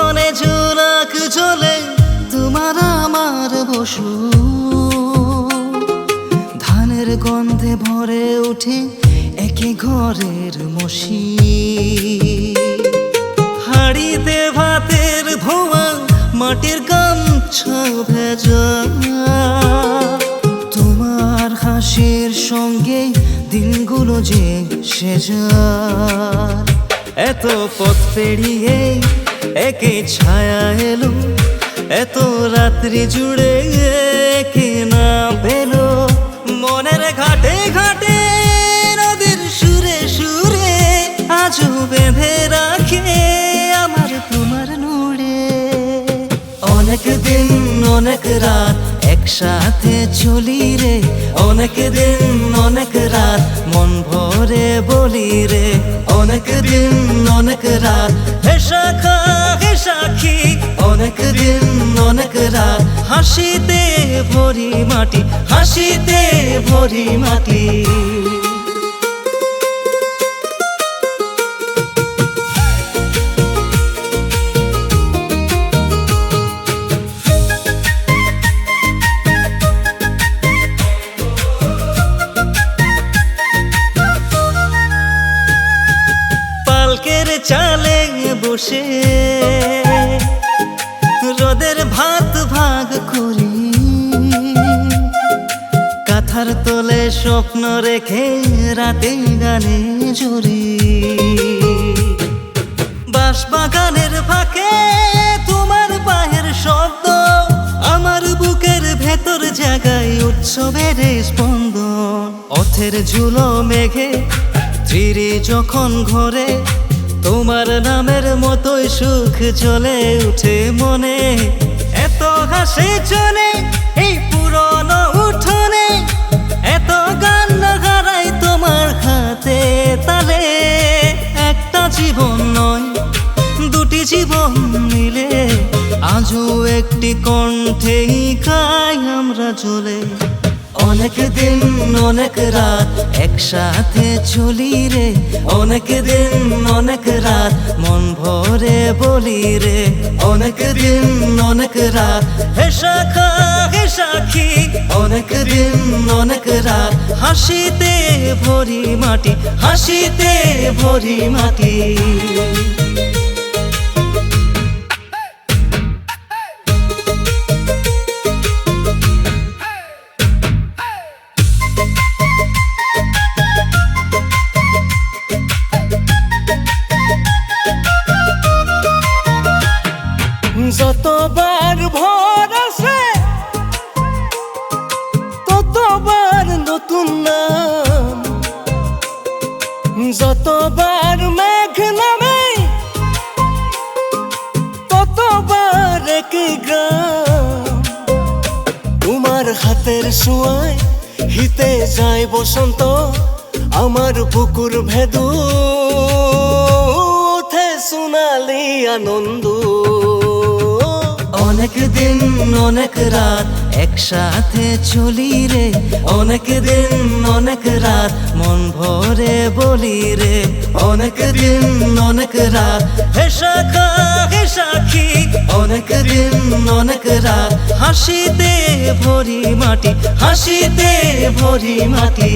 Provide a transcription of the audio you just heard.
বনে ঝোলাক ঝোলে তোমার আমার বসু, ধানের গন্ধে ভরে উঠে একে ঘরের মশি, হাড়িতে ভাতের ধোঁয়া মাটির গামছা ভেজা, তোমার হাসির সঙ্গে দিনগুলো যে সেজার। এত পথ পেরিয়ে একে ছায়া এলো, এত রাত্রি জুড়ে একে না পেলো, মনের ঘাটে ঘাটে নদীর সুরে সুরে আজও বেঁধে রাখে আমার তোমার নুড়ে। অনেক দিন অনেক রাত একসাথে চলি রে, অনেক দিন অনেক রাত মন ভরে বলি রে, অনেক দিন অনেক রাত হে শাখা হে সাক্ষী, অনেক দিন অনেক রাত হাসিতে ভরি মাটি, হাসিতে ভরি মাটি। পালকের চালে বসে রোদের ভাত ভাগ করি, কাঁথার তলে স্বপ্ন রেখে রাতে গানে জুড়ি, বাঁশবাগানের ফাঁকে তোমার পায়ের শব্দ আমার বুকের ভেতর জাগায় উৎসবের স্পন্দন। পথের ঝুলো মেঘে চিরি যখন ঘরে তোমার নামের মতোই সুখ চলে উঠে মনে, এত হাসি চলে এই পুরনো উঠোনে, এত গান হারাই তোমার হাতে তালে। একটা জীবন নয় দুটি জীবন মিলে আজও একটি কণ্ঠেই গাই আমরা চলে। অনেক দিন অনেক রাত একসাথে চলি রে, অনেক দিন অনেক রাত মন ভরে বলি রে, অনেক দিন অনেক রাত হে শাখা হে সাক্ষী, অনেক দিন অনেক রাত হাসিতে ভরি মাটি, হাসিতে ভরি মাটি। যতবার ভোর আসে ততবার নতুন নাম, যতবার মেঘ নামে ততবার একই গ্রাম, তোমার হাতের ছোঁয়ায় হিতে যায় বসন্ত, আমার বুকুর ভেদু ওঠে সোনালি আনন্দ। অনেক দিন অনেক রাত একসাথে চলি রে, অনেক দিন অনেক রাত মন ভরে বলি রে, অনেক দিন অনেক রাত হে শাখা হে সাক্ষী, অনেক দিন অনেক রাত হাসিতে ভরি মাটি, হাসিতে ভরি মাটি।